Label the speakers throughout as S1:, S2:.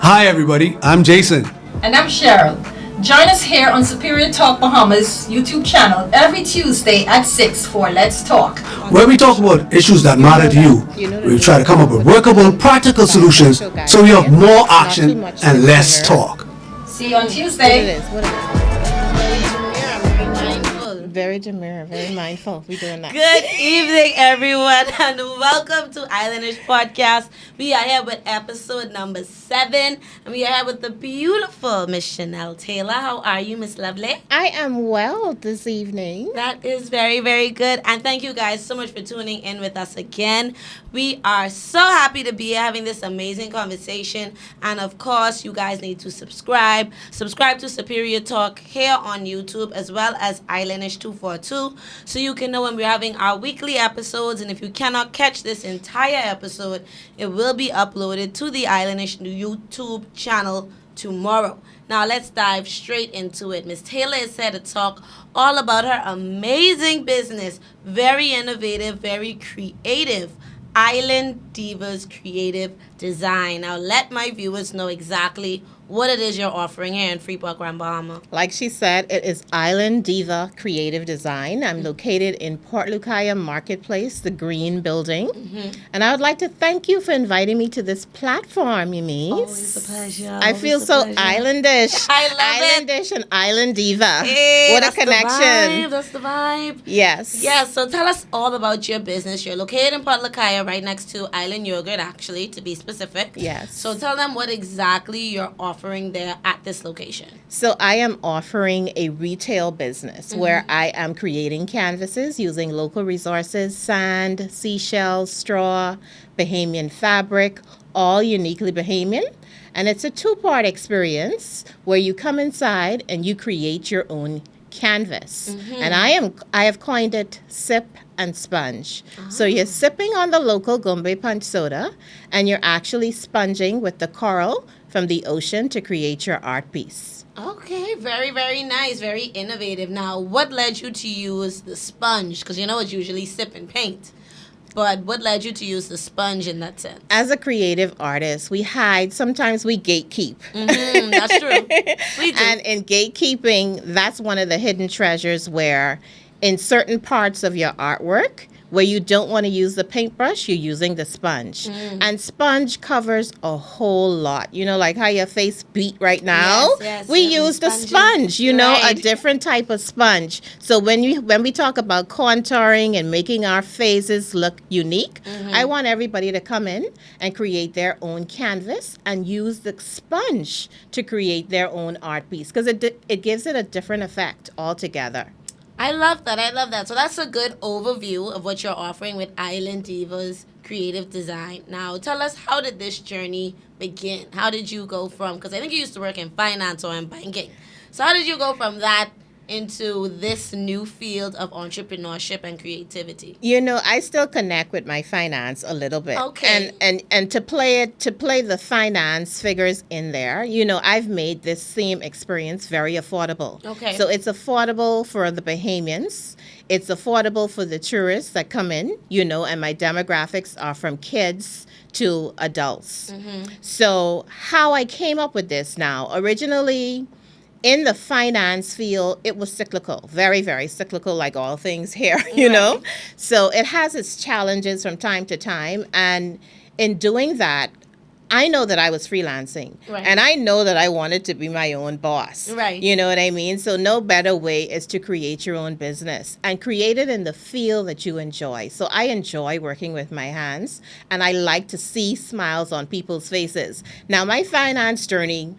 S1: Hi everybody, I'm Jason.
S2: And I'm Cheryl. Join us here on Superior Talk Bahamas YouTube channel every Tuesday at 6 for Let's Talk,
S1: Where we talk about issues that matter to you. We try to come up with workable, practical solutions so we have more action and less talk.
S2: See you on Tuesday.
S3: What it is. Very demure, very mindful. We're doing that.
S4: Good evening, everyone, and welcome to Islandish Podcast. We are here with episode number 7, and we are here with the beautiful Miss Shanelle Taylor. How are you, Miss Lovely?
S3: I am well this evening.
S4: That is very, very good, and thank you guys so much for tuning in with us again. We are so happy to be here having this amazing conversation, and of course, you guys need to subscribe to Superior Talk here on YouTube, as well as Islandish 242, so you can know when we're having our weekly episodes. And if you cannot catch this entire episode, it will be uploaded to the Islandish YouTube channel tomorrow. Now let's dive straight into it. Miss Taylor is here to talk all about her amazing business, very innovative, very creative, Island Diva Creative Design. Now let my viewers know exactly what it is you're offering here in Freeport Grand Bahama.
S3: Like she said, it is Island Diva Creative Design. I'm located in Port Lucaya Marketplace, the Green Building. And I would like to thank you for inviting me to this platform, Yumi.
S4: Always a pleasure.
S3: I feel so Islandish.
S4: I love
S3: Islandish and Island Diva.
S4: Hey,
S3: what a
S4: that's
S3: connection.
S4: That's the vibe.
S3: Yes.
S4: Yeah, so tell us all about your business. You're located in Port Lucaya, right next to Island Yogurt, actually, to be specific.
S3: Yes.
S4: So tell them what exactly you're offering there at this location.
S3: So I am offering a retail business where I am creating canvases using local resources, sand, seashells, straw, Bahamian fabric, all uniquely Bahamian. And it's a 2-part experience where you come inside and you create your own canvas. And I have coined it sip and sponge. So you're sipping on the local Gombe punch soda and you're actually sponging with the coral from the ocean to create your art piece.
S4: Okay, very, very nice, very innovative. Now, what led you to use the sponge? Because it's usually sip and paint. But what led you to use the sponge in that sense?
S3: As a creative artist, we hide, sometimes we gatekeep.
S4: That's true. We do.
S3: And in gatekeeping, that's one of the hidden treasures where in certain parts of your artwork, where you don't want to use the paintbrush, you're using the sponge. And sponge covers a whole lot. Like how your face beat right now?
S4: Yes,
S3: we use the sponge, a
S4: Right.
S3: different type of sponge. So when we talk about contouring and making our faces look unique, I want everybody to come in and create their own canvas and use the sponge to create their own art piece because it gives it a different effect altogether.
S4: I love that. So that's a good overview of what you're offering with Island Divas Creative Design. Now, tell us, how did this journey begin? How did you go from, because I think you used to work in finance or in banking. So how did you go from that into this new field of entrepreneurship and creativity?
S3: I still connect with my finance a little bit.
S4: Okay.
S3: And to play the finance figures in there, I've made this same experience very affordable.
S4: Okay.
S3: So it's affordable for the Bahamians. It's affordable for the tourists that come in, and my demographics are from kids to adults. So how I came up with this now, originally, in the finance field, it was cyclical, very, very cyclical, like all things here, know. So it has its challenges from time to time. And in doing that, I know that I was freelancing.
S4: Right.
S3: And I know that I wanted to be my own boss.
S4: Right.
S3: You know what I mean? So no better way is to create your own business and create it in the field that you enjoy. So I enjoy working with my hands, and I like to see smiles on people's faces. Now, my finance journey,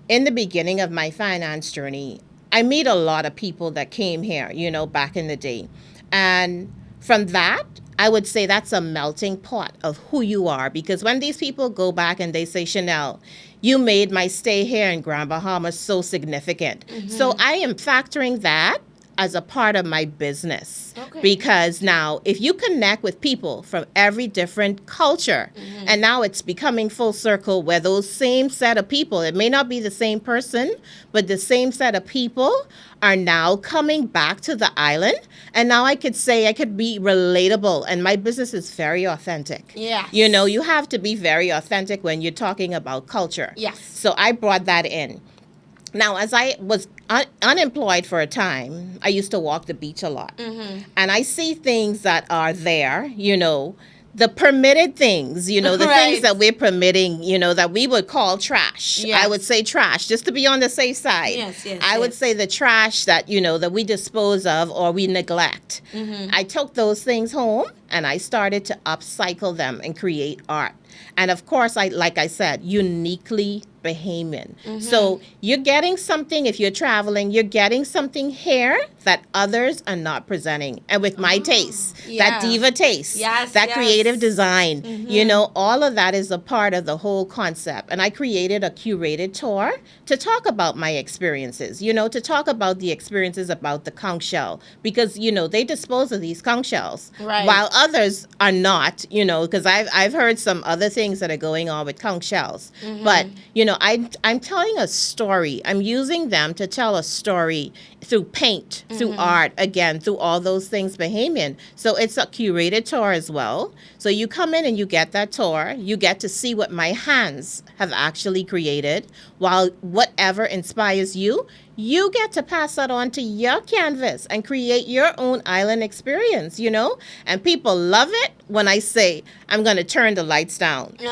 S3: in the beginning of my finance journey, I meet a lot of people that came here, back in the day. And from that, I would say that's a melting pot of who you are. Because when these people go back and they say, Shanelle, you made my stay here in Grand Bahama so significant. So I am factoring that as a part of my business.
S4: Okay.
S3: Because now if you connect with people from every different culture, and now it's becoming full circle where those same set of people, it may not be the same person, but the same set of people are now coming back to the island. And now I could say I could be relatable, and my business is very authentic.
S4: Yes.
S3: You know, you have to be very authentic when you're talking about culture.
S4: Yes.
S3: So I brought that in. Now, as I was unemployed for a time, I used to walk the beach a lot. And I see things that are there, you know, the permitted things, you know, the
S4: Right.
S3: things that we're permitting, you know, that we would call trash.
S4: Yes.
S3: I would say trash, just to be on the safe side.
S4: Yes,
S3: I would
S4: yes.
S3: say the trash that, you know, that we dispose of or we neglect. I took those things home and I started to upcycle them and create art. And of course, like I said, uniquely Bahamian. So you're getting something, if you're traveling, you're getting something here that others are not presenting. And with my taste,
S4: yeah.
S3: that diva taste,
S4: Yes,
S3: that
S4: yes.
S3: creative design, you know, all of that is a part of the whole concept. And I created a curated tour to talk about my experiences, you know, to talk about the experiences about the conch shell. Because, you know, they dispose of these conch shells.
S4: Right.
S3: While others are not, you know, because I've heard some other things that are going on with conch shells. But, you know, I'm telling a story. I'm using them to tell a story through paint, through art, again, through all those things Bahamian. So it's a curated tour as well. So you come in and you get that tour. You get to see what my hands have actually created, while whatever inspires you, you get to pass that on to your canvas and create your own island experience, you know? And people love it when I say, I'm going to turn the lights down, you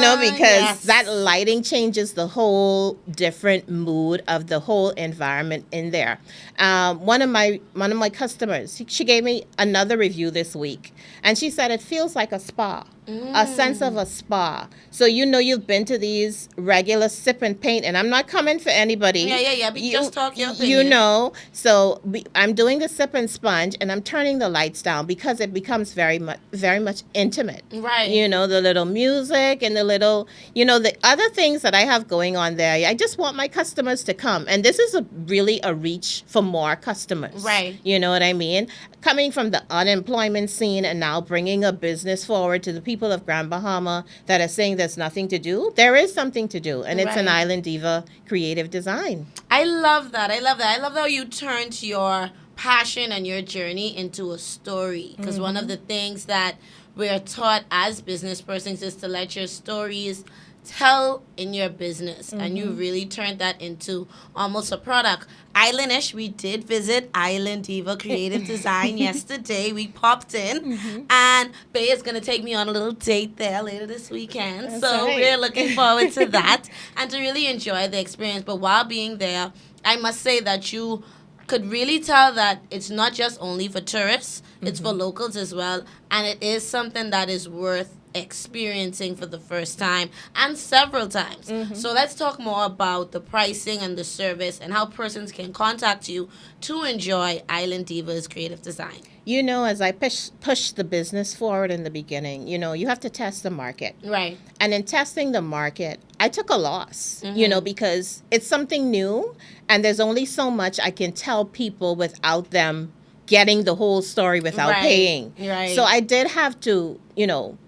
S3: know, because
S4: yes.
S3: that lighting changes the whole different mood of the whole environment in there. One of my customers, she gave me another review this week, and she said it feels like a spa. A sense of a spa. So you know you've been to these regular sip and paint, and I'm not coming for anybody.
S4: Yeah. But just talk your
S3: You
S4: opinion.
S3: know, so I'm doing the sip and sponge, and I'm turning the lights down because it becomes very much intimate.
S4: Right.
S3: You know, the little music and the little, you know, the other things that I have going on there. I just want my customers to come, and this is really a reach for more customers.
S4: Right.
S3: You know what I mean? Coming from the unemployment scene and now bringing a business forward to the people of Grand Bahama that are saying there's nothing to do. There is something to do, and it's an
S4: Right.
S3: Island Diva Creative Design.
S4: I love that. I love how you turned your passion and your journey into a story. Because one of the things that we're taught as business persons is to let your stories tell in your business. And you really turned that into almost a product. Islandish, we did visit Island Diva Creative Design yesterday. We popped in, and Bay is going to take me on a little date there later this weekend.
S3: That's
S4: So
S3: right.
S4: we're looking forward to that and to really enjoy the experience. But while being there, I must say that you could really tell that it's not just only for tourists, it's for locals as well. And it is something that is worth experiencing for the first time and several times. So let's talk more about the pricing and the service and how persons can contact you to enjoy Island Diva's creative design.
S3: You know, as I push the business forward in the beginning, you know, you have to test the market.
S4: Right.
S3: And in testing the market, I took a loss, you know, because it's something new, and there's only so much I can tell people without them getting the whole story without
S4: Right.
S3: paying.
S4: Right.
S3: So I did have to, you know,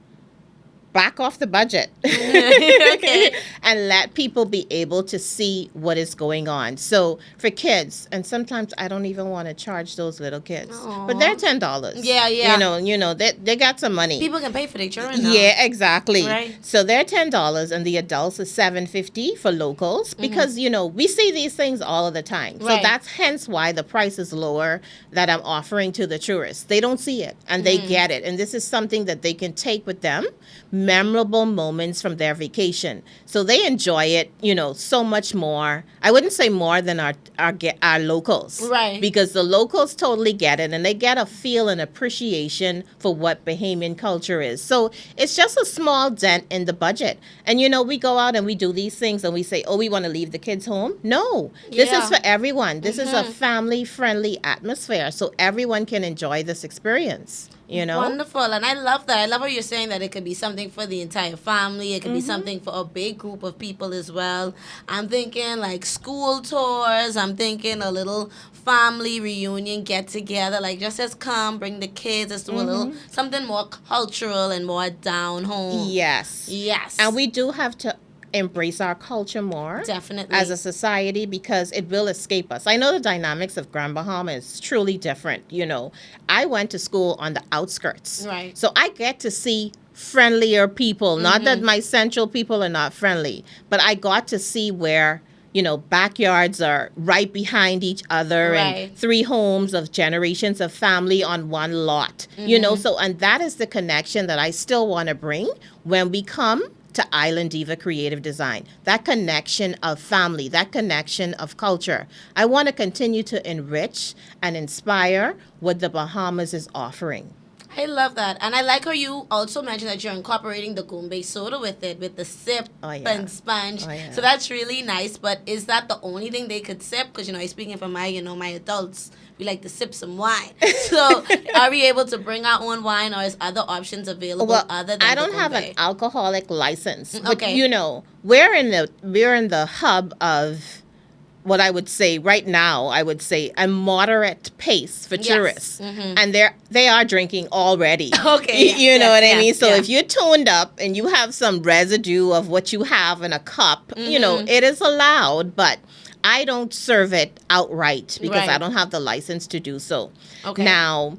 S3: back off the budget
S4: Okay.
S3: and let people be able to see what is going on. So for kids, and sometimes I don't even want to charge those little kids, but they're $10.
S4: Yeah.
S3: You know, they got some money.
S4: People can pay for their children now.
S3: Yeah, exactly.
S4: Right.
S3: So they're $10, and the adults are $7.50 for locals, because you know we see these things all of the time. So
S4: Right.
S3: that's hence why the price is lower that I'm offering to the tourists. They don't see it, and they get it, and this is something that they can take with them, memorable moments from their vacation. So they enjoy it, you know, so much more. I wouldn't say more than our locals,
S4: Right.
S3: Because the locals totally get it, and they get a feel and appreciation for what Bahamian culture is. So it's just a small dent in the budget. And you know, we go out and we do these things, and we say, oh, we want to leave the kids home. No, this
S4: Yeah.
S3: is for everyone. This is a family-friendly atmosphere, so everyone can enjoy this experience. you know?
S4: Wonderful. And I love that. I love how you're saying that it could be something for the entire family. It could be something for a big group of people as well. I'm thinking like school tours. I'm thinking a little family reunion get together. Like just as come, bring the kids. Let's do a little something more cultural and more down home.
S3: Yes.
S4: Yes.
S3: And we do have to embrace our culture more.
S4: Definitely.
S3: As a society, because it will escape us. I know the dynamics of Grand Bahama is truly different. You know, I went to school on the outskirts.
S4: Right.
S3: So I get to see friendlier people. Not that my central people are not friendly, but I got to see where, you know, backyards are right behind each other
S4: Right.
S3: and 3 homes of generations of family on one lot. You know, so, and that is the connection that I still want to bring when we come to Island Diva Creative Design. That connection of family, that connection of culture. I want to continue to enrich and inspire what the Bahamas is offering.
S4: I love that. And I like how you also mentioned that you're incorporating the Gumbe soda with it, with the sip
S3: Oh, yeah.
S4: and sponge.
S3: Oh, yeah.
S4: So that's really nice. But is that the only thing they could sip? Because, you know, speaking for my adults, we like to sip some wine. So are we able to bring our own wine, or is other options available
S3: Well,
S4: other than
S3: I
S4: the
S3: don't have an
S4: Gumbe?
S3: alcoholic license, but
S4: Okay.
S3: you know, we're in the hub of what I would say right now. I would say a moderate pace for
S4: Yes.
S3: tourists, and they are drinking already.
S4: Okay,
S3: you
S4: yes,
S3: know what I
S4: yes,
S3: mean. So
S4: yeah.
S3: if you're tuned up and you have some residue of what you have in a cup, you know, it is allowed, but I don't serve it outright because
S4: Right.
S3: I don't have the license to do so.
S4: Okay.
S3: Now,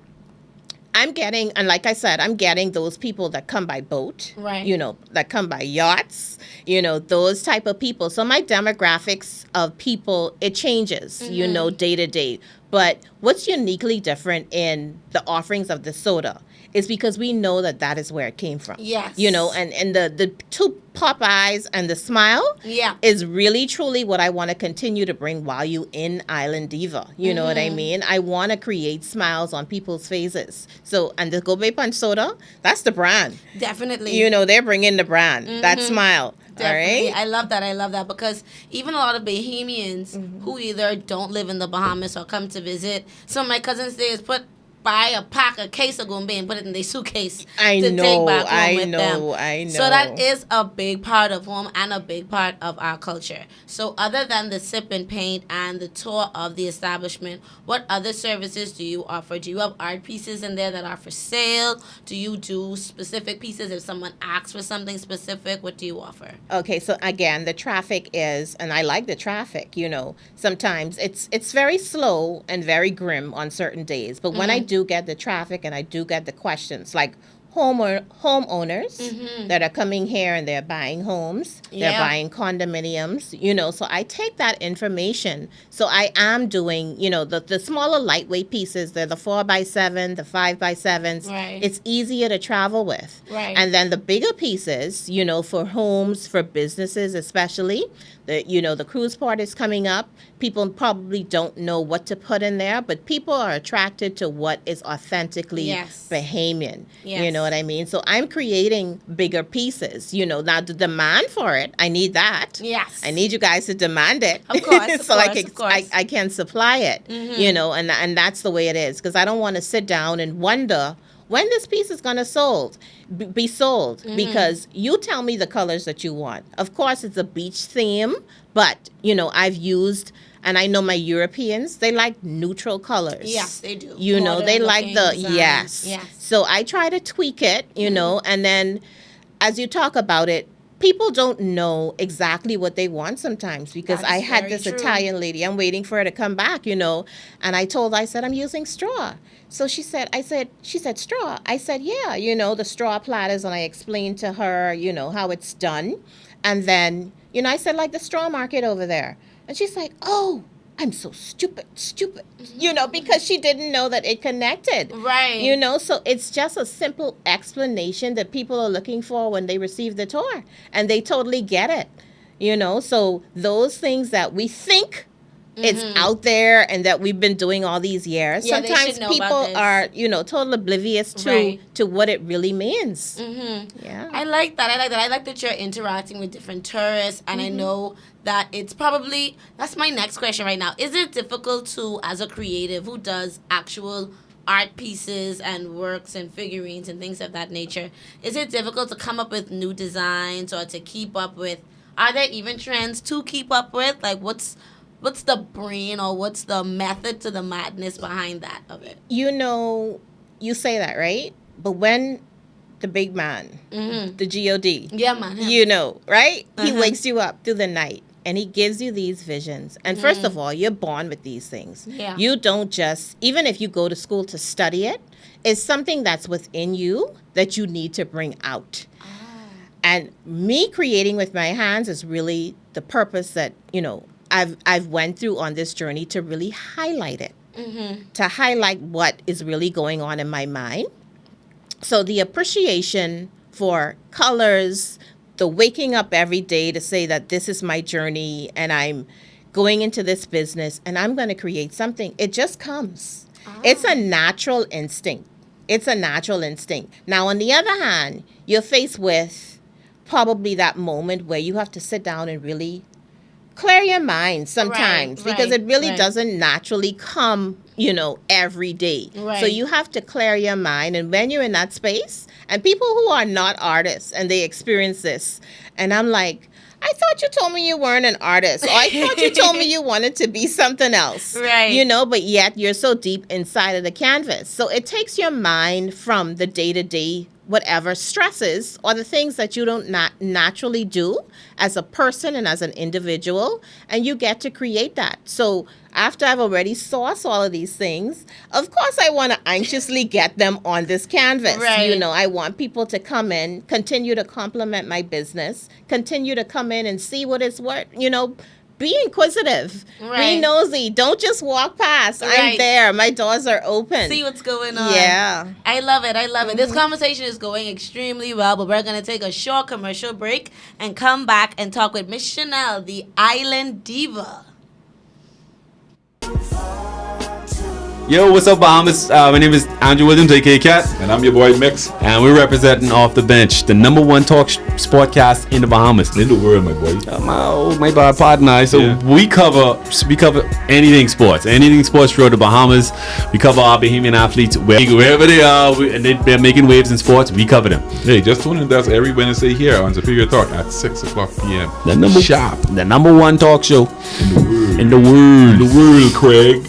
S3: I'm getting, and like I said, I'm getting those people that come by boat,
S4: Right.
S3: you know, that come by yachts, you know, those type of people. So my demographics of people, it changes, you know, day to day. But what's uniquely different in the offerings of the soda is because we know that that is where it came from.
S4: Yes.
S3: You know, and the 2 pop eyes and the smile
S4: Yeah.
S3: is really truly what I want to continue to bring while you in Island Diva. You know what I mean? I want to create smiles on people's faces. So, and the Gobe Punch Soda, that's the brand.
S4: Definitely.
S3: You know, they're bringing the brand, that smile.
S4: Definitely.
S3: All right?
S4: I love that. I love that because even a lot of Bahamians who either don't live in the Bahamas or come to visit, some of my cousins say is buy a case of Gumbe and put it in their suitcase
S3: I
S4: to
S3: know,
S4: take back home
S3: I
S4: with
S3: know,
S4: them.
S3: I know.
S4: So that is a big part of home and a big part of our culture. So other than the sip and paint and the tour of the establishment, what other services do you offer? Do you have art pieces in there that are for sale? Do you do specific pieces if someone asks for something specific? What do you offer?
S3: Okay, so again, the traffic is, and I like the traffic, you know, sometimes it's very slow and very grim on certain days. But when I do get the traffic and I do get the questions, like homeowners that are coming here and they're buying homes, they're
S4: Yeah.
S3: buying condominiums, you know, so I take that information. So I am doing, you know, the smaller lightweight pieces, they're the 4x7, the 5x7s.
S4: Right.
S3: It's easier to travel with.
S4: Right.
S3: And then the bigger pieces, you know, for homes, for businesses especially, the cruise part is coming up. People probably don't know what to put in there, but people are attracted to what is authentically
S4: Yes.
S3: Bahamian.
S4: Yes.
S3: You know what I mean? So I'm creating bigger pieces. You know, now the demand for it, I need that.
S4: Yes.
S3: I need you guys to demand it.
S4: Of course, of
S3: so
S4: course, of course.
S3: I can supply it. You know, and that's the way it is, because I don't want to sit down and wonder when this piece is going to be sold, because you tell me the colors that you want. Of course, it's a beach theme, but, you know, I've used, and I know my Europeans, they like neutral colors.
S4: Yes, they do.
S3: You know, they
S4: Modern
S3: like the,
S4: looking designs.
S3: yes.
S4: Yes.
S3: So I try to tweak it, you know, and then as you talk about it, people don't know exactly what they want sometimes, because
S4: That is
S3: I had
S4: very
S3: this
S4: true.
S3: Italian lady, I'm waiting for her to come back, you know, and I said, I'm using straw. So she said, straw. I said, yeah, you know, the straw platters, and I explained to her, you know, how it's done. And then, you know, I said, like the straw market over there. And she's like, oh, I'm so stupid, you know, because she didn't know that it connected.
S4: Right.
S3: You know, so it's just a simple explanation that people are looking for when they receive the tour, and they totally get it. You know, so those things that we think it's out there and that we've been doing all these years,
S4: Yeah, they
S3: sometimes
S4: should know about
S3: people
S4: this.
S3: are, you know, totally oblivious to
S4: Right.
S3: to what it really means. Yeah.
S4: I like that. I like that you're interacting with different tourists, and I know that it's probably, that's my next question right now. Is it difficult to, as a creative who does actual art pieces and works and figurines and things of that nature, is it difficult to come up with new designs or to keep up with? Are there even trends to keep up with? Like, what's the brain or what's the method to the madness behind that of it?
S3: You know, you say that, right? But when the big man, the God,
S4: Yeah, man. him.
S3: you know, right? He
S4: Uh-huh.
S3: wakes you up through the night and he gives you these visions. And first of all, you're born with these things.
S4: Yeah.
S3: You don't just, even if you go to school to study it, it's something that's within you that you need to bring out. And me creating with my hands is really the purpose that, you know, I've went through on this journey to really highlight it, to highlight what is really going on in my mind. So the appreciation for colors, the waking up every day to say that this is my journey and I'm going into this business and I'm going to create something, it just comes. It's a natural instinct. It's a natural instinct. Now, on the other hand, you're faced with probably that moment where you have to sit down and really clear your mind sometimes because it really doesn't naturally come, you know, every day. So you have to clear your mind. And when you're in that space, and people who are not artists and they experience this, and I'm like, I thought you told me you weren't an artist. Or I thought you told me you wanted to be something else.
S4: Right.
S3: You know, but yet you're so deep inside of the canvas. So it takes your mind from the day-to-day whatever stresses or the things that you don't naturally do as a person and as an individual, and you get to create that. So after I've already sourced all of these things, of course I want to anxiously get them on this canvas.
S4: Right.
S3: You know, I want people to come in, continue to compliment my business, continue to come in and see what it's worth, you know. Be inquisitive.
S4: Right.
S3: Be nosy. Don't just walk past. I'm
S4: Right.
S3: there. My doors are open.
S4: See what's going on.
S3: Yeah.
S4: I love it. I love it. This conversation is going extremely well, but we're going to take a short commercial break and come back and talk with Miss Shanelle, the Island Diva.
S5: Yo, what's up, Bahamas? My name is Andrew Williams, aka Cat,
S6: And I'm your boy Mix.
S5: and we're representing Off the Bench, the number one talk sportcast in the Bahamas.
S6: In the world, my boy.
S5: My bad partner. So
S6: Yeah.
S5: we cover anything sports throughout the Bahamas. We cover our Bahamian athletes wherever they are, and they're making waves in sports. We cover them.
S6: Hey, just tune in with us every Wednesday here on Superior Talk at 6 o'clock p.m.
S5: The number one talk show in the world.
S6: In the world, Craig.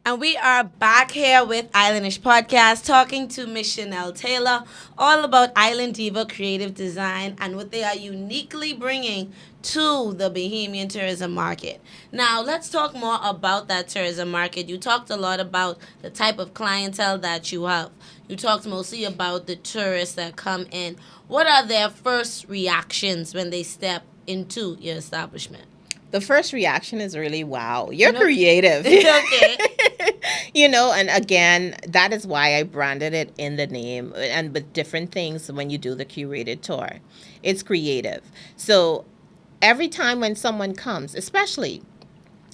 S4: And we are back here with Islandish Podcast talking to Miss Shanelle Taylor all about Island Diva Creative Design and what they are uniquely bringing to the Bahamian tourism market. Now, let's talk more about that tourism market. You talked a lot about the type of clientele that you have. You talked mostly about the tourists that come in. What are their first reactions when they step into your establishment?
S3: The first reaction is really, wow, you're
S4: No.
S3: creative.
S4: Okay.
S3: You know, and again, that is why I branded it in the name and with different things when you do the curated tour. It's creative. So every time when someone comes, especially,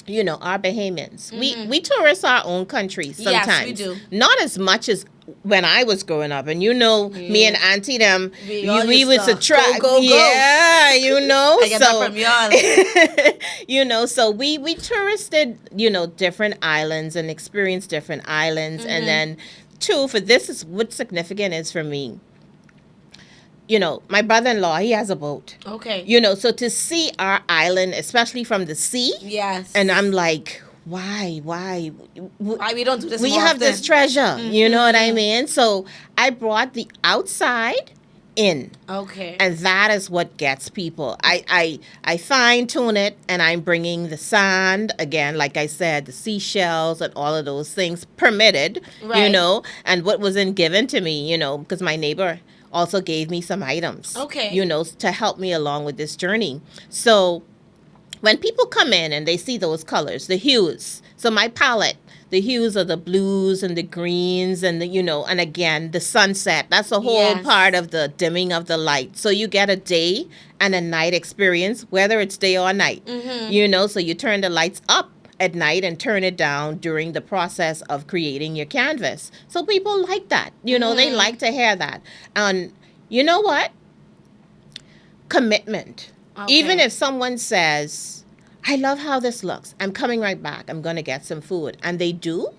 S3: you know, our Bahamians, we tourist our own country sometimes.
S4: Yes, we do.
S3: Not as much as when I was growing up. And you know, me and Auntie them,
S4: We all
S3: we
S4: used
S3: was
S4: to
S3: a track.
S4: go.
S3: Yeah, you know.
S4: I get that from y'all.
S3: You know, so we touristed, you know, different islands and experienced different islands. And then, two, for this is what's significant is for me. You know, my brother-in-law, he has a boat.
S4: Okay.
S3: You know, so to see our island, especially from the sea,
S4: Yes.
S3: and I'm like, why?
S4: Why we don't do this
S3: We
S4: more
S3: have this
S4: often?
S3: treasure, you know what I mean? So I brought the outside in.
S4: Okay.
S3: And that is what gets people. I fine tune it, and I'm bringing the sand again, like I said, the seashells and all of those things permitted, you
S4: Right.
S3: know, and what wasn't given to me, you know, because my neighbor also gave me some items,
S4: Okay.
S3: you know, to help me along with this journey. So when people come in and they see those colors, the hues, so my palette, the hues are the blues and the greens and the, you know, and again, the sunset, that's a whole
S4: Yes.
S3: part of the dimming of the light. So you get a day and a night experience, whether it's day or night, you know, so you turn the lights up at night and turn it down during the process of creating your canvas. So people like that, you know, they like to hear that. And you know what? Commitment.
S4: Okay.
S3: Even if someone says, I love how this looks. I'm coming right back. I'm going to get some food. And they do.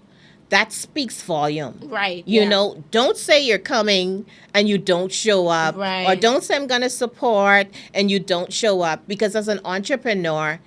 S3: That speaks volume.
S4: Right.
S3: You know, don't say you're coming and you don't show up.
S4: Right.
S3: Or don't say I'm going to support and you don't show up. Because as an entrepreneur,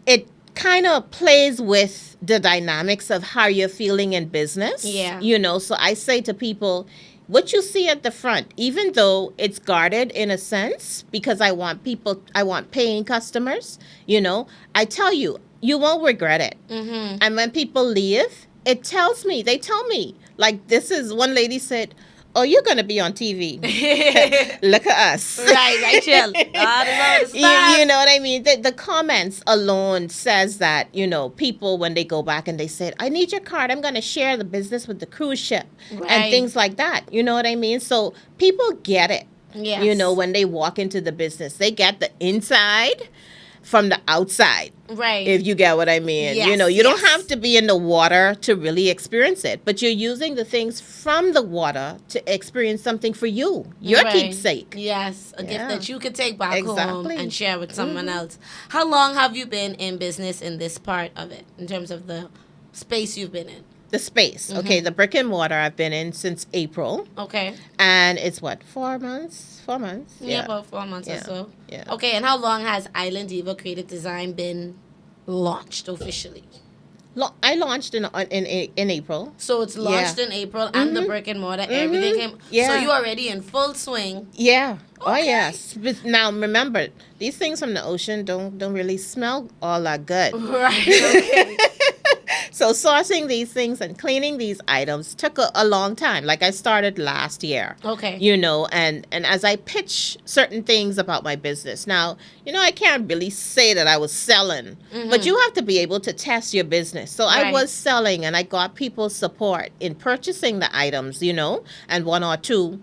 S3: it kind of plays with the dynamics of how you're feeling in business.
S4: Yeah.
S3: You know, so I say to people, what you see at the front, even though it's guarded in a sense, because I want paying customers, you know, I tell you, you won't regret it.
S4: Mm-hmm.
S3: And when people leave, they tell me, like, this is, one lady said, oh, you're going to be on TV. Look at us.
S4: Right, chill.
S3: You know what I mean? The comments alone says that, you know, people, when they go back and they said, I need your card, I'm going to share the business with the cruise ship and things like that. You know what I mean? So people get it.
S4: Yes.
S3: You know, when they walk into the business, they get the inside from the outside.
S4: Right.
S3: If you get what I mean.
S4: Yes,
S3: you know, you don't have to be in the water to really experience it, but you're using the things from the water to experience something for you, your keepsake.
S4: Yes, a gift that you could take back home
S3: Exactly.
S4: and share with someone else. How long have you been in business in this part of it, in terms of the space you've been in?
S3: The space. Okay, the brick and mortar I've been in since April.
S4: Okay.
S3: And it's what, 4 months? 4 months?
S4: Yeah, about 4 months or so.
S3: Yeah.
S4: Okay, and how long has Island Diva Creative Design been launched officially?
S3: I launched in April.
S4: So it's launched in April, and the brick and mortar, everything came.
S3: Yeah.
S4: So you're already in full swing.
S3: Yeah. Oh
S4: Okay.
S3: yes. But now remember, these things from the ocean don't really smell all that good.
S4: Right. Okay.
S3: So sourcing these things and cleaning these items took a long time. Like, I started last year.
S4: Okay.
S3: You know, and as I pitch certain things about my business. Now, you know, I can't really say that I was selling, but you have to be able to test your business. So I was selling, and I got people's support in purchasing the items, you know, and one or two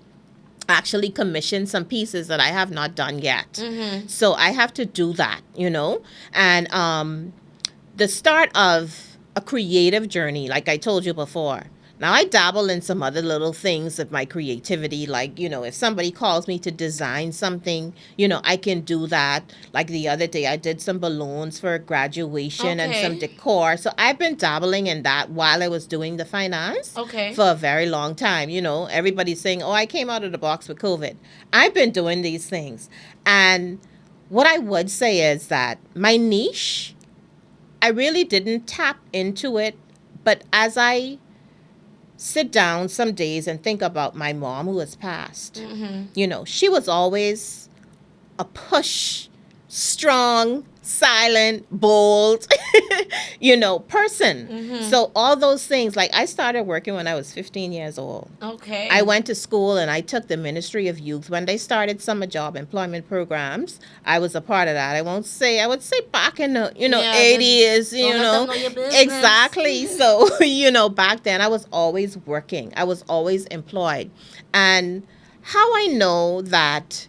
S3: actually commissioned some pieces that I have not done yet. So I have to do that, you know. And the start of a creative journey, like I told you before. Now, I dabble in some other little things of my creativity, like, you know, if somebody calls me to design something, you know, I can do that. Like the other day, I did some balloons for a graduation and some decor. So I've been dabbling in that while I was doing the finance for a very long time. You know, everybody's saying, oh, I came out of the box with COVID. I've been doing these things. And what I would say is that my niche, I really didn't tap into it, but as I sit down some days and think about my mom who has passed, you know, she was always a push, strong, silent, bold, you know, person. So all those things, like, I started working when I was 15 years old.
S4: Okay.
S3: I went to school and I took the Ministry of Youth. When they started summer job employment programs, I was a part of that. I would say back in the, you know, 80s, you know. Exactly. So, you know, back then I was always working. I was always employed. And how I know that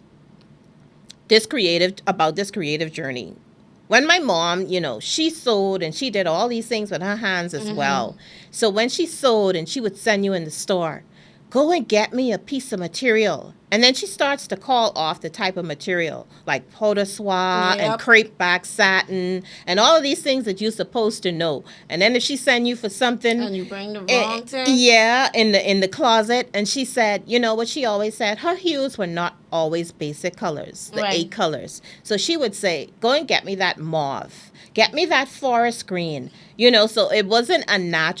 S3: this creative journey, when my mom, you know, she sewed and she did all these things with her hands as well. So when she sewed and she would send you in the store, go and get me a piece of material. And then she starts to call off the type of material, like powder soie and crepe back satin and all of these things that you're supposed to know. And then if she send you for something,
S4: and you bring the wrong thing,
S3: in the closet, and she said, you know what she always said, her hues were not always basic colors, the 8 colors. So she would say, go and get me that mauve, get me that forest green, you know. So it wasn't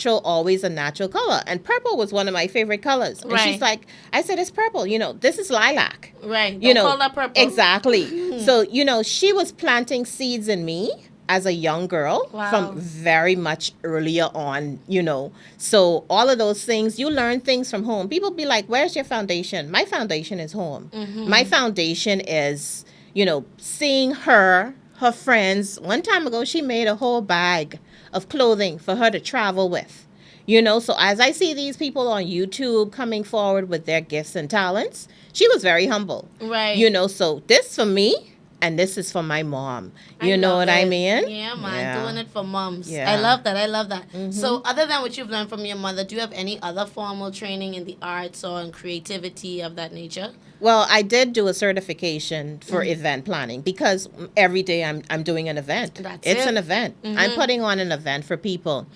S3: always a natural color. And purple was one of my favorite colors. And she's like, I said, it's purple, you know, this is lilac.
S4: Right.
S3: You
S4: Don't
S3: know,
S4: call that purple.
S3: Exactly. So, you know, she was planting seeds in me as a young girl from very much earlier on, you know. So all of those things, you learn things from home. People be like, where's your foundation? My foundation is home. My foundation is, you know, seeing her friends. One time ago, she made a whole bag of clothing for her to travel with. You know, so as I see these people on YouTube coming forward with their gifts and talents, she was very humble.
S4: Right.
S3: You know, so this for me, and this is for my mom.
S4: I
S3: You know
S4: love
S3: what I
S4: it.
S3: mean?
S4: Yeah, man,
S3: Yeah.
S4: doing it for moms.
S3: Yeah.
S4: I love that. I love that. So, other than what you've learned from your mother, do you have any other formal training in the arts or in creativity of that nature?
S3: Well, I did do a certification for event planning because every day I'm doing an event.
S4: That's
S3: it's
S4: it.
S3: an event. I'm putting on an event for people.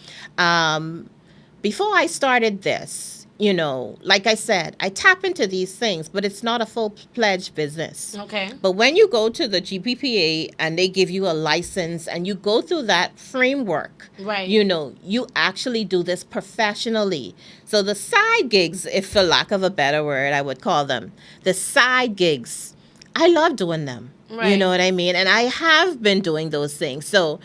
S3: Before I started this, you know, like I said, I tap into these things, but it's not a full-fledged business.
S4: Okay.
S3: But when you go to the GPPA and they give you a license and you go through that framework,
S4: Right.
S3: you know, you actually do this professionally. So the side gigs, if for lack of a better word, I would call them, the side gigs, I love doing them. You
S4: Right.
S3: know what I mean? And I have been doing those things. So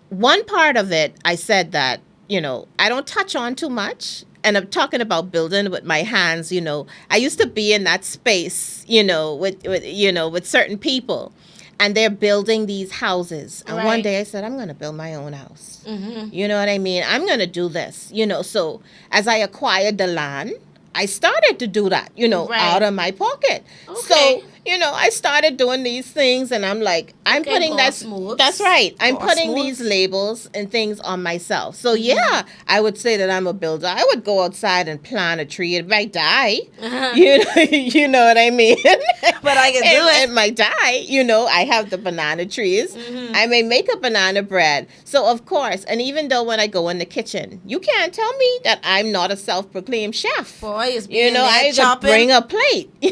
S3: one part of it, I said that, you know, I don't touch on too much. And I'm talking about building with my hands, you know. I used to be in that space, you know, with certain people. And they're building these houses. And one
S4: Right.
S3: day I said, I'm going to build my own house. You know what I mean? I'm going to do this, you know. So as I acquired the land, I started to do that, you know,
S4: Right.
S3: out of my pocket.
S4: Okay.
S3: So, you know, I started doing these things and I'm like, I'm
S4: Okay,
S3: putting that.
S4: boss moves.
S3: That's right. I'm
S4: Boss
S3: putting
S4: moves.
S3: these labels and things on myself. So yeah, I would say that I'm a builder. I would go outside and plant a tree. It might die. You know what I mean?
S4: But I can do it.
S3: It might die. You know, I have the banana trees. I may make a banana bread. So of course, and even though when I go in the kitchen, you can't tell me that I'm not a self-proclaimed chef.
S4: Boy, it's
S3: You know, I could
S4: chopping.
S3: bring a plate and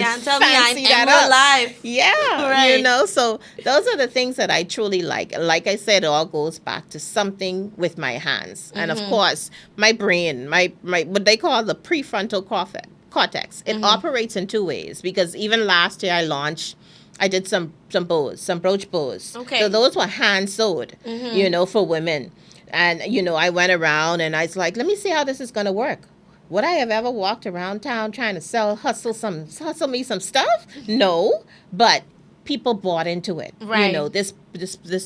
S4: Can't tell me I'm
S3: fancy that
S4: Emerald
S3: up.
S4: Live.
S3: Yeah,
S4: Right.
S3: you know, so those are the things that I truly like. Like I said, it all goes back to something with my hands. And of course, my brain, my what they call the prefrontal cortex. It operates in two ways because even last year I did some bows, some brooch bows.
S4: Okay.
S3: So those were hand sewed, you know, for women. And, you know, I went around and I was like, let me see how this is going to work. Would I have ever walked around town trying to hustle me some stuff? No, but people bought into it.
S4: Right.
S3: You know, this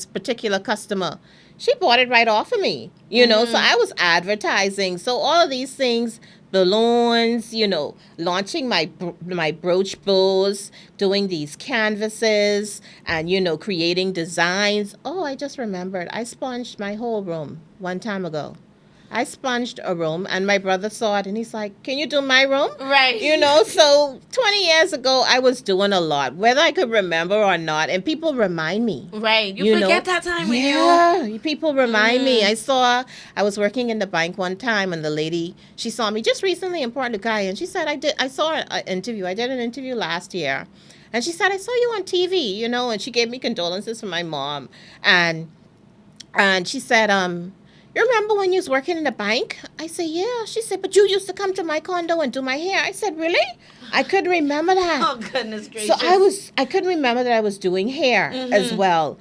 S3: particular customer, she bought it right off of me. You know, so I was advertising. So all of these things, balloons, you know, launching my brooch bows, doing these canvases, and you know, creating designs. Oh, I just remembered, I sponged my whole room one time ago. I sponged a room and my brother saw it and he's like, can you do my room?
S4: Right.
S3: You know, so 20 years ago, I was doing a lot, whether I could remember or not. And people remind me.
S4: Right. You forget that time when you...
S3: Yeah, people remind me. I was working in the bank one time and the lady, she saw me just recently in Port Lugai and she said, I saw an interview. I did an interview last year. And she said, I saw you on TV, you know, and she gave me condolences from my mom. And she said, you remember when you was working in the bank? I said, yeah. She said, but you used to come to my condo and do my hair. I said, really? I couldn't remember that.
S4: Oh, goodness gracious.
S3: So I couldn't remember that I was doing hair as well.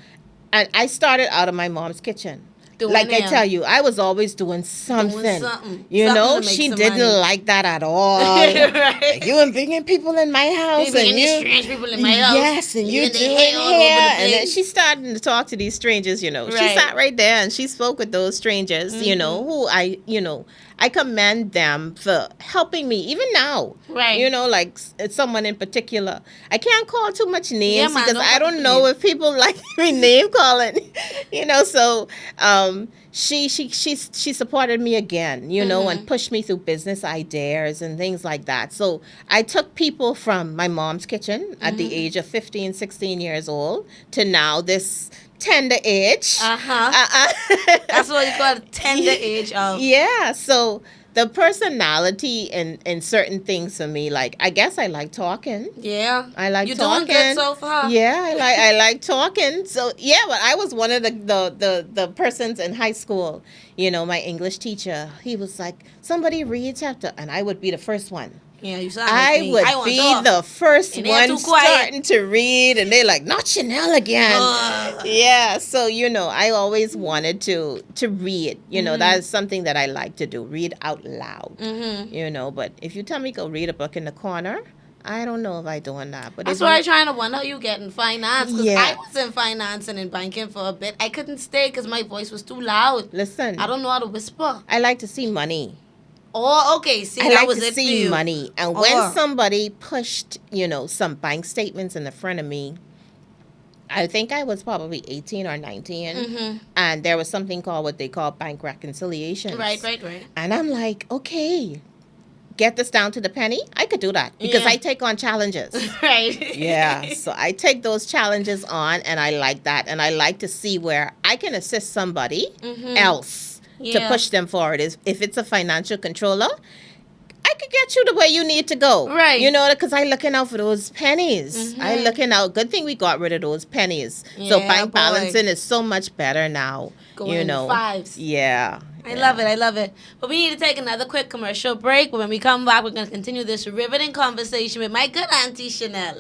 S3: And I started out of my mom's kitchen.
S4: Doing
S3: like I
S4: hair.
S3: tell you, I was always doing something. You
S4: Something
S3: know,
S4: to make
S3: she
S4: some
S3: didn't
S4: money.
S3: like that at all.
S4: Right.
S3: You and bringing people in my house.
S4: Maybe
S3: and
S4: any
S3: you,
S4: strange people in my house.
S3: Yes, and you
S4: Leaving
S3: doing
S4: their hair all over the
S3: hair. And then
S4: place.
S3: she started to talk to these strangers, you know. She
S4: Right.
S3: sat right there and she spoke with those strangers, you know, who I commend them for helping me, even now.
S4: Right.
S3: You know, like someone in particular. I can't call too much names
S4: man,
S3: because
S4: don't
S3: I
S4: call
S3: don't
S4: too
S3: know
S4: names.
S3: if people like me name calling. You know, so she supported me again, you know, and pushed me through business ideas and things like that. So I took people from my mom's kitchen at the age of 15, 16 years old to now this tender age.
S4: That's what you call a tender age of...
S3: Yeah, so the personality in certain things for me, like I guess I like talking.
S4: Yeah.
S3: I like
S4: You're
S3: talking.
S4: doing good so far.
S3: Yeah, I like talking. So yeah, but I was one of the persons in high school. You know, my English teacher, he was like, somebody read chapter, and I would be the first one.
S4: Yeah, you sound like
S3: I
S4: me.
S3: would
S4: want
S3: be
S4: talk.
S3: the first
S4: And they're
S3: one
S4: too quiet.
S3: starting to read, and they're like, not Shanelle again. Yeah, so, you know, I always wanted to read. You know, that is something that I like to do, read out loud. You know, but if you tell me go read a book in the corner, I don't know if I doing that. But
S4: That's
S3: if
S4: why
S3: you-
S4: I'm trying to wonder how you get in finance. Because
S3: Yeah.
S4: I was in finance and in banking for a bit. I couldn't stay because my voice was too loud.
S3: Listen,
S4: I don't know how to whisper.
S3: I like to see money.
S4: Oh, okay. See,
S3: I
S4: that
S3: like
S4: was
S3: to
S4: it for
S3: see
S4: you.
S3: money. And when somebody pushed, some bank statements in the front of me, I think I was probably 18 or 19, and there was something called what they call bank reconciliations.
S4: Right.
S3: And I'm like, okay, get this down to the penny. I could do that because
S4: Yeah.
S3: I take on challenges.
S4: Right.
S3: Yeah, so I take those challenges on, and I like that. And I like to see where I can assist somebody else to
S4: Yeah.
S3: push them forward. If it's a financial controller, I could get you to where you need to go.
S4: Right.
S3: Because I looking out for those pennies. I looking out. Good thing we got rid of those pennies. So
S4: Yeah,
S3: bank
S4: boy.
S3: balancing is so much better now.
S4: Going in the fives.
S3: Yeah.
S4: I love it. But we need to take another quick commercial break. But when we come back, we're going to continue this riveting conversation with my good auntie, Shanelle.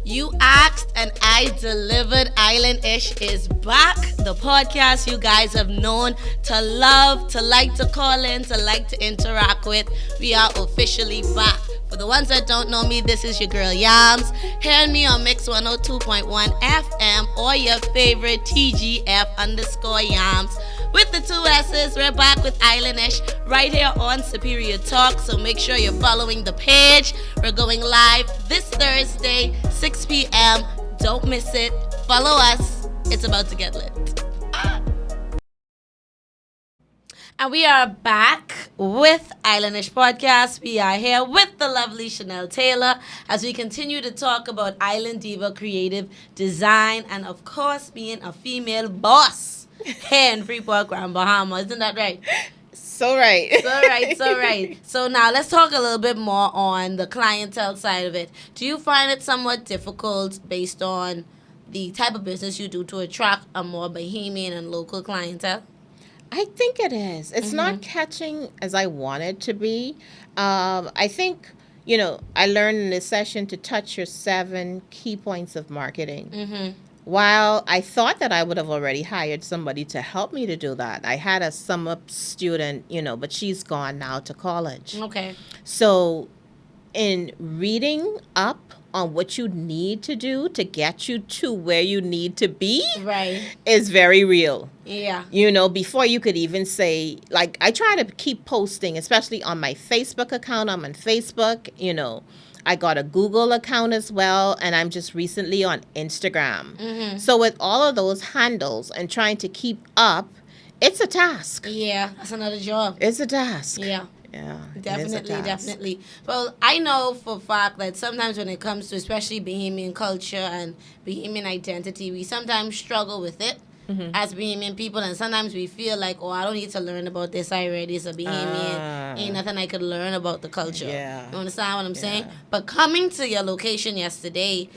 S4: You asked and I delivered. Islandish is back. The podcast you guys have known to love, to like to call in, to like to interact with. We are officially back. For the ones that don't know me, this is your girl Yams. Hearing me on Mix 102.1 FM or your favorite TGF_Yams. With the two S's, we're back with Islandish right here on Superior Talk. So make sure you're following the page. We're going live this Thursday, 6 p.m. Don't miss it. Follow us. It's about to get lit. And we are back with Islandish Podcast. We are here with the lovely Shanelle Taylor as we continue to talk about Island Diva Creative Design and, of course, being a female boss here in Freeport Grand Bahama. Isn't that right?
S3: So right.
S4: So right. So now let's talk a little bit more on the clientele side of it. Do you find it somewhat difficult based on the type of business you do to attract a more Bahamian and local clientele?
S3: I think it is. It's not catching as I want it to be. I think, I learned in this session to touch your 7 key points of marketing. While I thought that I would have already hired somebody to help me to do that, I had a sum up student, but she's gone now to college.
S4: Okay.
S3: So in reading up on what you need to do to get you to where you need to be
S4: Right.
S3: is very real.
S4: Yeah.
S3: Before you could even say, like, I try to keep posting, especially on my Facebook account. I'm on Facebook, I got a Google account as well, and I'm just recently on Instagram. So with all of those handles and trying to keep up, it's a task.
S4: Yeah, that's another job.
S3: It's a task.
S4: Yeah.
S3: Yeah. it is a
S4: Definitely,
S3: task.
S4: definitely. Well, I know for a fact that sometimes when it comes to especially Bahamian culture and Bahamian identity, we sometimes struggle with it as Bahamian people, and sometimes we feel like, I don't need to learn about this. I already is a Bahamian. Ain't nothing I could learn about the culture.
S3: Yeah.
S4: You understand what I'm saying? But coming to your location yesterday,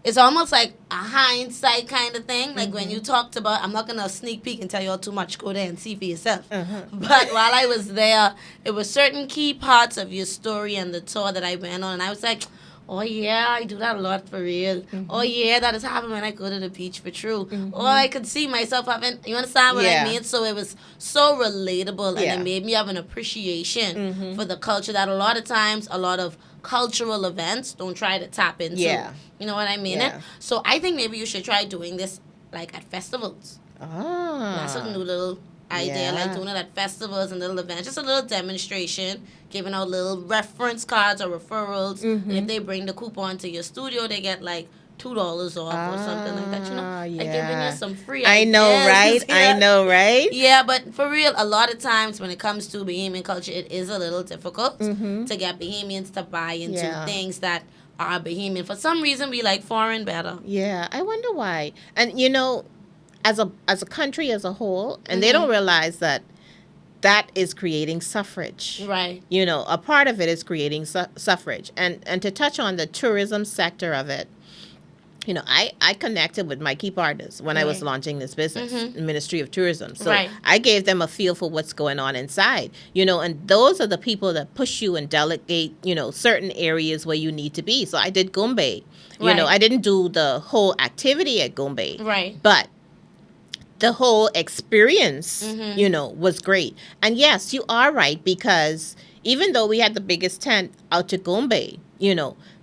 S4: it's almost like a hindsight kind of thing. Like when you talked about, I'm not going to sneak peek and tell you all too much. Go there and see for yourself. But while I was there, it was certain key parts of your story and the tour that I went on. And I was like, oh, yeah, I do that a lot for real. Oh, yeah, that is happening when I go to the beach for true. Or I could see myself having, you understand what I mean? So it was so relatable and it made me have an appreciation for the culture that a lot of times, a lot of cultural events don't try to tap into.
S3: Yeah.
S4: You know what I mean?
S3: Yeah.
S4: So I think maybe you should try doing this like at festivals. That's a new little idea, like doing it at festivals and little events. Just a little demonstration, giving out little reference cards or referrals. And if they bring the coupon to your studio, they get like $2 off or something like that, Like giving you some free ideas.
S3: I know, right?
S4: Yeah.
S3: I know, right?
S4: Yeah, but for real, a lot of times when it comes to Bahamian culture, it is a little difficult to get Bahamians to buy into things that are Bahamian. For some reason, we like foreign better.
S3: Yeah, I wonder why. And as a country as a whole, and they don't realize that is creating suffrage.
S4: Right.
S3: A part of it is creating suffrage. And to touch on the tourism sector of it, I connected with my key partners when I was launching this business, the Ministry of Tourism. So I gave them a feel for what's going on inside, and those are the people that push you and delegate, certain areas where you need to be. So I did Gombe. I didn't do the whole activity at Gombe.
S4: Right.
S3: But the whole experience, was great. And yes, you are right, because even though we had the biggest tent out to Gombe,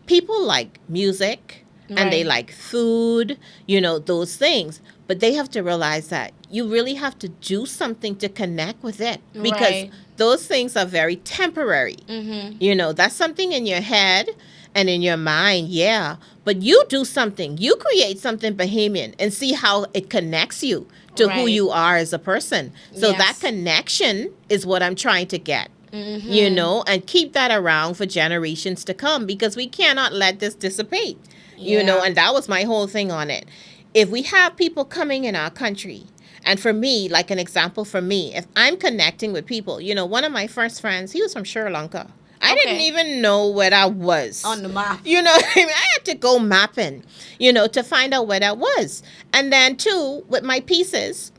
S3: people like music, and they
S4: Right.
S3: like food, those things. But they have to realize that you really have to do something to connect with it, because
S4: Right.
S3: those things are very temporary. That's something in your head and in your mind, yeah. But you do something. You create something Bahamian and see how it connects you to who
S4: Right.
S3: you are as a person. So
S4: Yes.
S3: that connection is what I'm trying to get. And keep that around for generations to come, because we cannot let this dissipate.
S4: Yeah.
S3: And that was my whole thing on it. If we have people coming in our country, and for me, like an example for me, if I'm connecting with people, one of my first friends, he was from Sri Lanka. I didn't
S4: Okay.
S3: even know where that was.
S4: On the map.
S3: You know what I mean? I had to go mapping, to find out where that was. And then, too, with my pieces,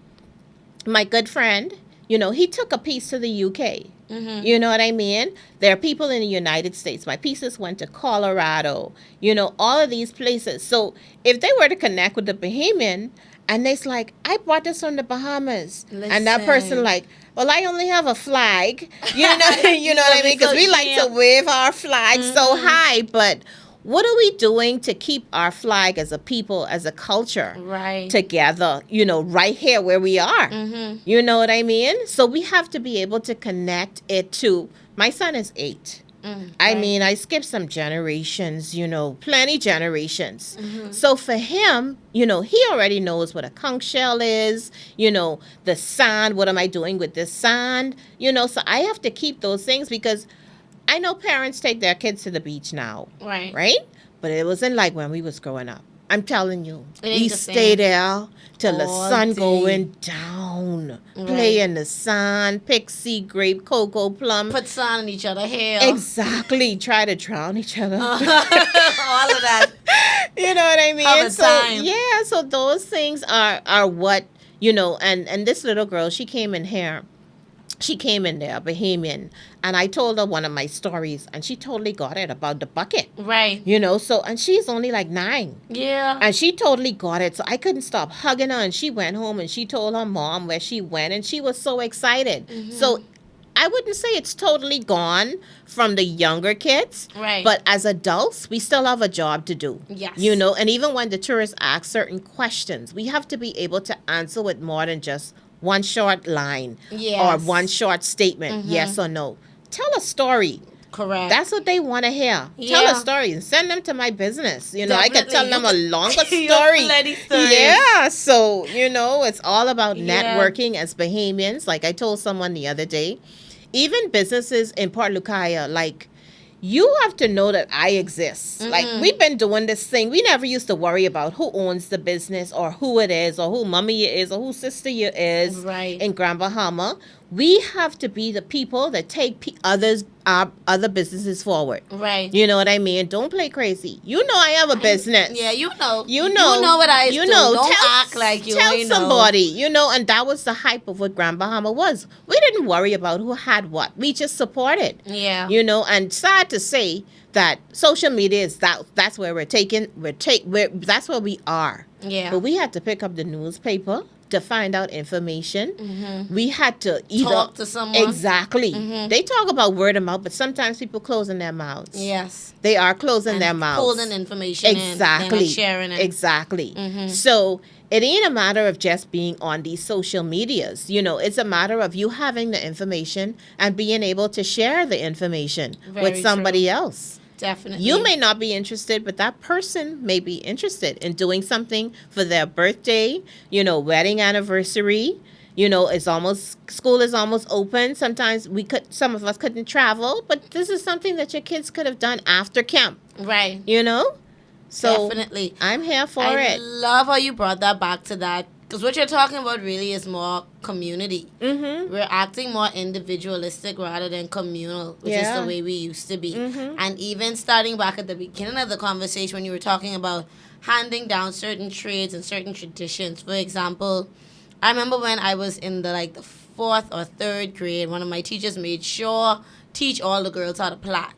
S3: my good friend, he took a piece to the UK. You know what I mean? There are people in the United States. My pieces went to Colorado, all of these places. So if they were to connect with the Bahamian, and they's like, I bought this from the Bahamas. And that person
S4: Listen.
S3: like, well, I only have a flag. You know what I
S4: be
S3: mean? Because
S4: so
S3: we like to
S4: champ.
S3: wave our flag so high. But what are we doing to keep our flag as a people, as a culture,
S4: Right.
S3: together, right here where we are? You know what I mean? So we have to be able to connect it to, my son is 8. I mean, I skipped some generations, plenty generations. So for him, he already knows what a conch shell is, the sand, what am I doing with this sand? So I have to keep those things, because I know parents take their kids to the beach now,
S4: Right.
S3: right? But it wasn't like when we was growing up. I'm telling you,
S4: It ain't
S3: we
S4: the
S3: stay
S4: same.
S3: there till the
S4: All
S3: sun
S4: day.
S3: going down, play in the sun, pick sea grape, cocoa, plum.
S4: Put sun in each other's hair.
S3: Exactly. Try to drown each other.
S4: All of that.
S3: You know what I mean?
S4: Have a
S3: So
S4: time.
S3: yeah, so those things are what, and this little girl, she came in here. She came in there, Bahamian, and I told her one of my stories, and she totally got it about the bucket.
S4: Right.
S3: So, and she's only like 9.
S4: Yeah.
S3: And she totally got it. So I couldn't stop hugging her. And she went home and she told her mom where she went. And she was so excited. So I wouldn't say it's totally gone from the younger kids.
S4: Right.
S3: But as adults, we still have a job to do.
S4: Yes.
S3: And even when the tourists ask certain questions, we have to be able to answer with more than just one short line
S4: Yes.
S3: or one short statement, yes or no. Tell a story.
S4: Correct.
S3: That's what they want to hear. Tell
S4: Yeah.
S3: a story and send them to my business. I could
S4: Definitely.
S3: tell
S4: You
S3: them a
S4: could-
S3: longer
S4: You have
S3: story.
S4: plenty stories.
S3: Yeah. So, it's all about
S4: Yeah.
S3: networking as Bahamians. Like I told someone the other day, even businesses in Port Lucaya, like, you have to know that I exist. Like, we've been doing this thing. We never used to worry about who owns the business or who it is or who mommy you is or who sister you is
S4: Right.
S3: in Grand Bahama. We have to be the people that take other businesses forward.
S4: Right.
S3: You know what I mean? Don't play crazy. I have a business.
S4: Yeah, you know.
S3: You know
S4: what I do. Don't
S3: tell,
S4: act like you
S3: tell
S4: ain't know.
S3: somebody, and that was the hype of what Grand Bahama was. We didn't worry about who had what. We just supported.
S4: Yeah.
S3: And sad to say that social media is that's where that's where we are.
S4: Yeah.
S3: But we had to pick up the newspaper to find out information. We had to either
S4: Talk to someone.
S3: Exactly. They talk about word of mouth, but sometimes people closing their mouths.
S4: Yes.
S3: They are closing
S4: And
S3: their mouths.
S4: pulling information in. They're
S3: Exactly.
S4: not sharing it.
S3: Exactly. So it ain't a matter of just being on these social medias. It's a matter of you having the information and being able to share the information
S4: Very
S3: with somebody
S4: true.
S3: else.
S4: Definitely.
S3: You may not be interested, but that person may be interested in doing something for their birthday, wedding anniversary. School is almost open. Sometimes some of us couldn't travel, but this is something that your kids could have done after camp,
S4: Right.
S3: So
S4: Definitely.
S3: I'm here for
S4: I
S3: it.
S4: love how you brought that back to that. Because what you're talking about really is more community. We're acting more individualistic rather than communal, which is
S3: Yeah.
S4: the way we used to be. And even starting back at the beginning of the conversation when you were talking about handing down certain trades and certain traditions. For example, I remember when I was in the 4th or 3rd grade, one of my teachers made sure teach all the girls how to plait.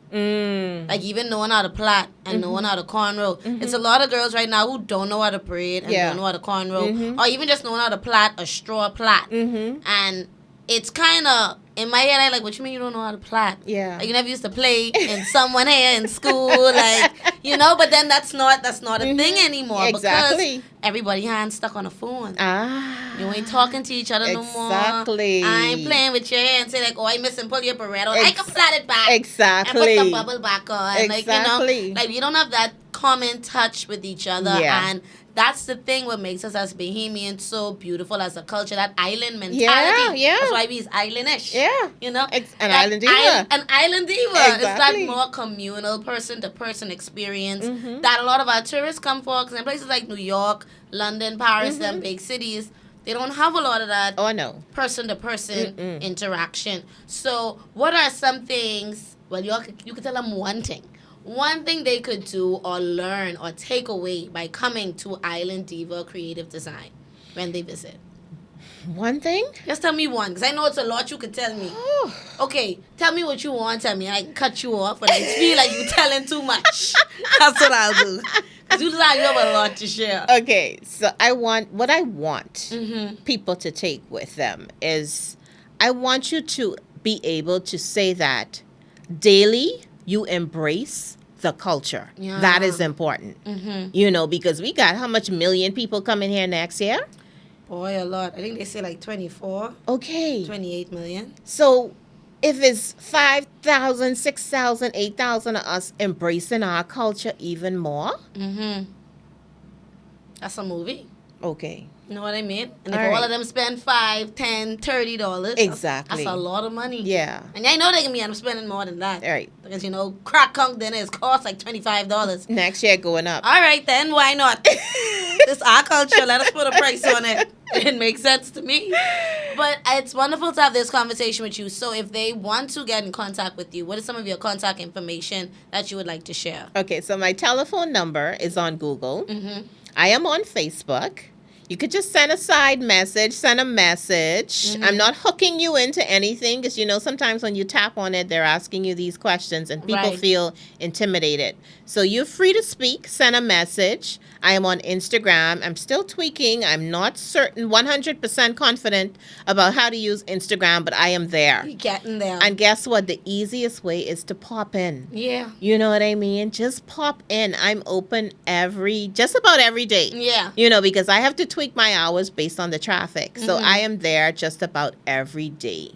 S4: Like even knowing how to plait and knowing how to cornrow. It's a lot of girls right now who don't know how to braid and
S3: Yeah.
S4: don't know how to cornrow, or even just knowing how to plait a straw plait. And it's kind of in my head. I like, what you mean you don't know how to plait?
S3: Yeah.
S4: Like you never used to play in someone hair in school. Like You know, but then that's not a thing anymore
S3: Exactly.
S4: because everybody hands stuck on a phone.
S3: Ah.
S4: You ain't talking to each other no more.
S3: Exactly.
S4: I ain't playing with your hair and say like, oh, I miss and pull your barrette on. I can plait it back.
S3: Exactly.
S4: And put the bubble back on.
S3: Exactly.
S4: Like you don't have that common touch with each other.
S3: Yeah.
S4: And that's the thing what makes us as Bahamians so beautiful as a culture, that island mentality.
S3: Yeah.
S4: That's why we's islandish.
S3: Yeah.
S4: You know?
S3: An
S4: That
S3: island diva.
S4: An island diva.
S3: Exactly.
S4: It's that more communal person-to-person experience
S3: Mm-hmm.
S4: that a lot of our tourists come for. Because in places like New York, London, Paris,
S3: Mm-hmm.
S4: them big cities, they don't have a lot of that
S3: Oh, no.
S4: person-to-person interaction. So what are some things, well, you could tell them one thing they could do or learn or take away by coming to Island Diva Creative Design when they visit?
S3: One thing?
S4: Just tell me one, because I know it's a lot you could tell me. Okay, tell me what you want to tell me, and I can cut you off when I feel like you're telling too much. That's what I'll do. Because you have a lot to share.
S3: Okay, so what I want people to take with them is I want you to be able to say that daily you embrace the culture.
S4: Yeah.
S3: That is important. You know, because we got how much million people coming here next year?
S4: Boy, a lot. I think they say like 24,
S3: Okay.
S4: 28 million.
S3: So if it's 5,000, 6,000, 8,000 of us embracing our culture even more,
S4: That's a movie.
S3: okay.
S4: You know what I mean? And if
S3: All
S4: all
S3: right.
S4: of them spend $5, $10, $30,
S3: Exactly.
S4: that's a lot of money.
S3: Yeah.
S4: And I know they can be end up spending more than that.
S3: All right.
S4: Because, crack conch dinners cost like $25.
S3: Next year going up.
S4: All right, then, why not? This our culture. Let us put a price on it. It makes sense to me. But it's wonderful to have this conversation with you. So if they want to get in contact with you, what is some of your contact information that you would like to share?
S3: Okay, so my telephone number is on Google. I am on Facebook. You could just send a side message, send a message. I'm not hooking you into anything because, sometimes when you tap on it, they're asking you these questions and people
S4: Right.
S3: feel intimidated. So you're free to speak, send a message. I am on Instagram. I'm still tweaking. I'm not certain, 100% confident about how to use Instagram, but I am there.
S4: You're getting there.
S3: And guess what? The easiest way is to pop in.
S4: Yeah.
S3: You know what I mean? Just pop in. I'm open just about every day.
S4: Yeah.
S3: Because I have to tweak my hours based on the traffic. So I am there just about every day.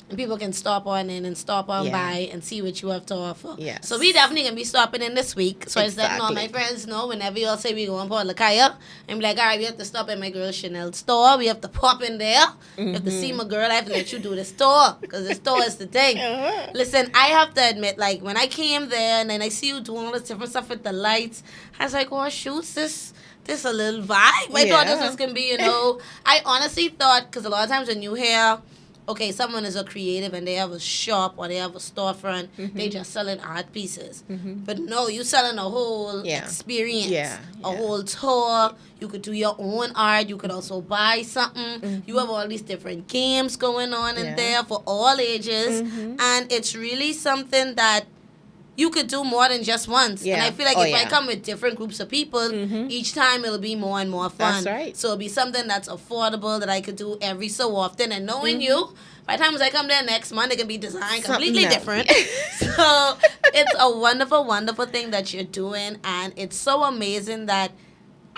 S4: And people can stop on in and stop on
S3: Yeah.
S4: by and see what you have to offer.
S3: Yes.
S4: So we definitely going to be stopping in this week. So I letting all my
S3: Exactly.
S4: friends know whenever y'all say we going for Lakaya, I'm like, all right, we have to stop at my girl Shanelle store. We have to pop in there. You have to see my girl. I have to let you do the store because the store is the thing. Listen, I have to admit, like, when I came there and then I see you doing all this different stuff with the lights, I was like, oh, shoots, this a little vibe. I thought this
S3: Yeah.
S4: was going to be, I honestly thought, because a lot of times when you hear, okay, someone is a creative and they have a shop or they have a storefront, they just selling art pieces. But no, you selling a whole
S3: Yeah.
S4: experience,
S3: Yeah,
S4: a
S3: yeah.
S4: whole tour. You could do your own art. You could also buy something. You have all these different games going on in
S3: Yeah.
S4: there for all ages. And it's really something that you could do more than just once. And
S3: Yeah.
S4: I feel like
S3: Oh,
S4: if I
S3: yeah.
S4: come with different groups of people, each time it'll be more and more fun.
S3: That's right.
S4: So it'll be something that's affordable that I could do every so often. And knowing you, by the time I come there next month, it can be designed completely
S3: else.
S4: different. So it's a wonderful, wonderful thing that you're doing. And it's so amazing that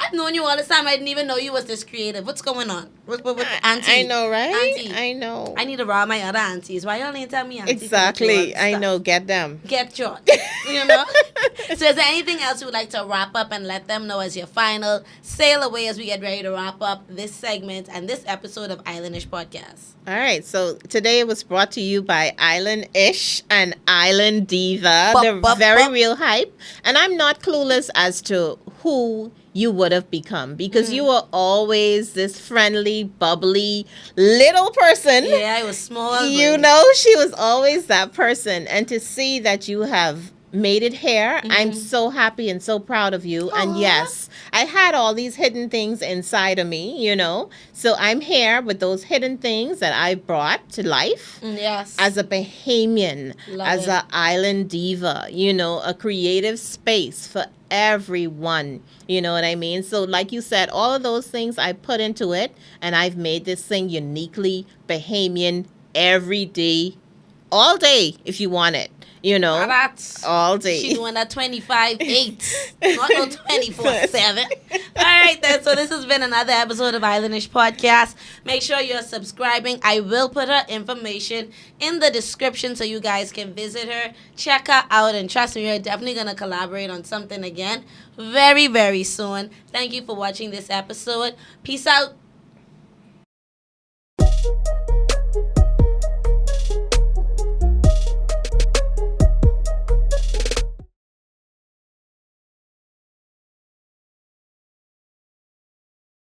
S4: I've known you all this time. I didn't even know you was this creative. What's going on? With auntie?
S3: I know, right?
S4: Auntie.
S3: I know.
S4: I need to rob my other aunties. Why y'all ain't tell me auntie?
S3: Exactly. I know. Get them.
S4: Get yours. You know? So is there anything else you would like to wrap up and let them know as your final sail away as we get ready to wrap up this segment and this episode of Islandish Podcast?
S3: All right. So today it was brought to you by Islandish and Island Diva.
S4: Bop,
S3: They're
S4: bop,
S3: very
S4: bop.
S3: real hype. And I'm not clueless as to who you would have become because you were always this friendly, bubbly little person.
S4: Yeah, I was small.
S3: You
S4: but-
S3: know, she was always that person. And to see that you have made it here, I'm so happy and so proud of you. And
S4: Aw.
S3: yes, I had all these hidden things inside of me, So I'm here with those hidden things that I brought to life
S4: Yes.
S3: as a Bahamian,
S4: Love
S3: as
S4: it.
S3: a island diva, a creative space for everyone. You know what I mean? So like you said, all of those things I put into it, and I've made this thing uniquely Bahamian every day all day if you want it.
S4: That's
S3: all day.
S4: She doing that 25/8, not no 24/7. All right, then. So this has been another episode of Islandish Podcast. Make sure you're subscribing. I will put her information in the description so you guys can visit her, check her out, and trust me, we're definitely gonna collaborate on something again very, very soon. Thank you for watching this episode. Peace out.